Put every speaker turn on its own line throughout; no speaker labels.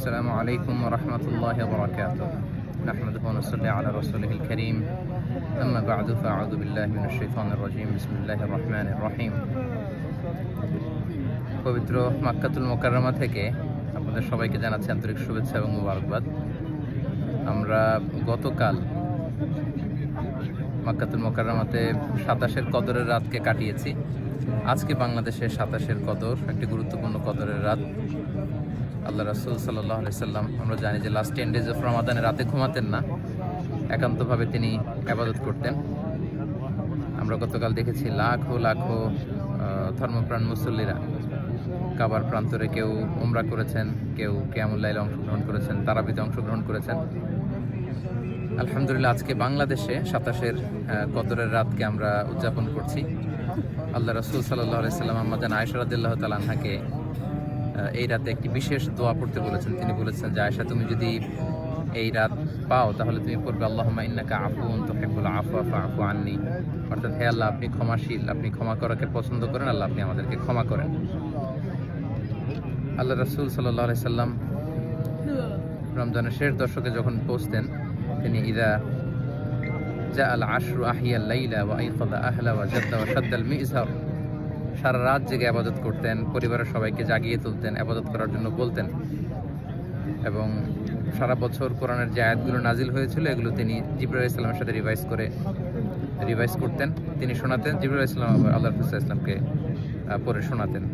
السلام عليكم ورحمة الله وبركاته. نحمده ونصلي على رسوله الكريم. أما بعد فأعوذ بالله من الشيطان الرجيم. بسم الله الرحمن الرحيم. পবিত্র মক্কাতুল মুকাররমা থেকে আপনাদের সবাইকে জানাচ্ছি আন্তরিক শুভেচ্ছা এবং মুবারকবাদ। আমরা গতকাল মক্কাতুল মুকাররমাতে 27-এর কদরের রাতকে কাটিয়েছি। আজকে বাংলাদেশে 27-এর কদর, একটি গুরুত্বপূর্ণ কদরের রাত। আল্লাহ রাসূল সাল্লাল্লাহু আলাইহি সাল্লাম, আমরা জানি যে লাস্ট 10 ডেজ অফ রমাদানে রাতে ঘুমাতেন না, একান্তভাবে তিনি ইবাদত করতেন। আমরা গতকাল দেখেছি লাখো লাখো ধর্মপ্রাণ মুসল্লিরা কাবার প্রান্তরে কেউ উমরা করেছেন, কেউ কিয়ামুল লাইলে অংশগ্রহণ করেছেন, তারাবিতে অংশগ্রহণ করেছেন। আলহামদুলিল্লাহ, আজকে বাংলাদেশে 27-এর কদরের রাতকে আমরা উদযাপন করছি। আল্লাহ রাসূল সাল্লাল্লাহু আলাইহি সাল্লাম আম্মাজান আয়েশা রাদিয়াল্লাহু তাআলা আনহাকে এই রাতে একটি বিশেষ দোয়া পড়তে বলেছেন। তিনি বলেছেন যে, আয়েশা, তুমি যদি এই রাত পাও তাহলে তুমি পড়বে আল্লাহুম্মা ইন্নাকা আফুউন তুহিব্বুল আফওয়া ফাআফু আন্নী। অর্থাৎ, হে আল্লাহ, আপনি ক্ষমাশীল, আপনি ক্ষমা করাকে পছন্দ করেন, আল্লাহ আপনি আমাদেরকে ক্ষমা করেন। আল্লাহ রাসূল সাল্লাল্লাহু আলাইহি সাল্লাম রমজানের শেষ দশকে যখন পৌঁছতেন, তিনি ইদা জাআল আশরু আহিয়াল লাইলা ওয়া আইকাযা আহলা ওয়া জাদ্দা ওয়া শাদ্দাল মিযহার, সারা রাত জেগে ইবাদত করতেন, পরিবারের সবাইকে জাগিয়ে তুলতেন, ইবাদত করার জন্য বলতেন। এবং সারা বছর কোরআনের যে আয়াতগুলো নাজিল হয়েছিল এগুলো তিনি জিবরাইল আলাইহিস সালামের সাথে রিভাইজ করতেন, তিনি শোনাতেন। জিবরাইল আলাইহিস সালাম আল্লাহ রাসূল সাল্লাল্লাহু আলাইহি ওয়াসাল্লামকে পড়ে শোনাতেন।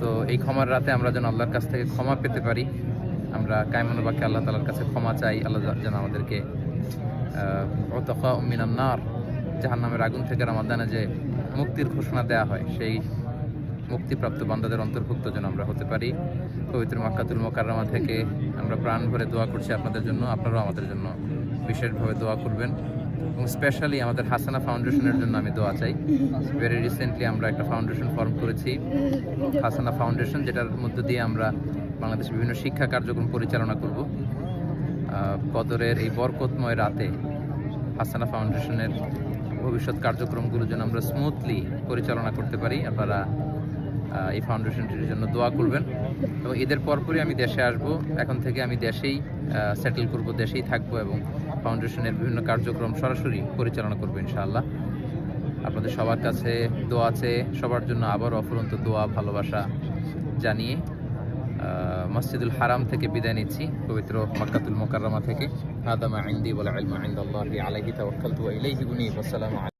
তো এই ক্ষমার রাতে আমরা যেন আল্লাহর কাছ থেকে ক্ষমা পেতে পারি, আমরা কায়মানুর বাক্যে আল্লাহ তাআলার কাছে ক্ষমা চাই। আল্লাহ যেন আমাদেরকে উতাকা মিনান নার, জাহান্নামের আগুন থেকে রমাদানে যে মুক্তির ঘোষণা দেওয়া হয়, সেই মুক্তিপ্রাপ্ত বান্দাদের অন্তর্ভুক্ত যেন আমরা হতে পারি। পবিত্র মক্কাতুল মুকাররমা থেকে আমরা প্রাণ ভরে দোয়া করছি আপনাদের জন্য। আপনারাও আমাদের জন্য বিশেষভাবে দোয়া করবেন, এবং স্পেশালি আমাদের হাসানা ফাউন্ডেশনের জন্য আমি দোয়া চাই। ভেরি রিসেন্টলি আমরা একটা ফাউন্ডেশন ফর্ম করেছি, হাসানা ফাউন্ডেশন, যেটার মধ্য দিয়ে আমরা বাংলাদেশের বিভিন্ন শিক্ষা কার্যক্রম পরিচালনা করব। কদরের এই বরকতময় রাতে হাসানা ফাউন্ডেশনের ভবিষ্যৎ কার্যক্রমগুলো যেন আমরা স্মুথলি পরিচালনা করতে পারি। আপনারা এই ফাউন্ডেশনটির জন্য দোয়া করবেন। এবং ঈদের পরপরই আমি দেশে আসব, এখন থেকে আমি দেশেই সেটেল করব, দেশেই থাকবো এবং ফাউন্ডেশনের বিভিন্ন কার্যক্রম সরাসরি পরিচালনা করবো ইনশাআল্লাহ। আপনাদের সবার কাছে দোয়া আছে, সবার জন্য আবার অফুরন্ত দোয়া ভালোবাসা জানিয়ে মসজিদুল হারাম থেকে বিদায় নিচ্ছি, পবিত্র মক্কাতুল মুকাররমা থেকে। হাদা মা ইনদি ওয়াল ইলমু ইনদাল্লাহি আলাইহি তাওয়াক্কালতু ওয়া ইলাইহি উনীব। আসসালামু আলাইকুম।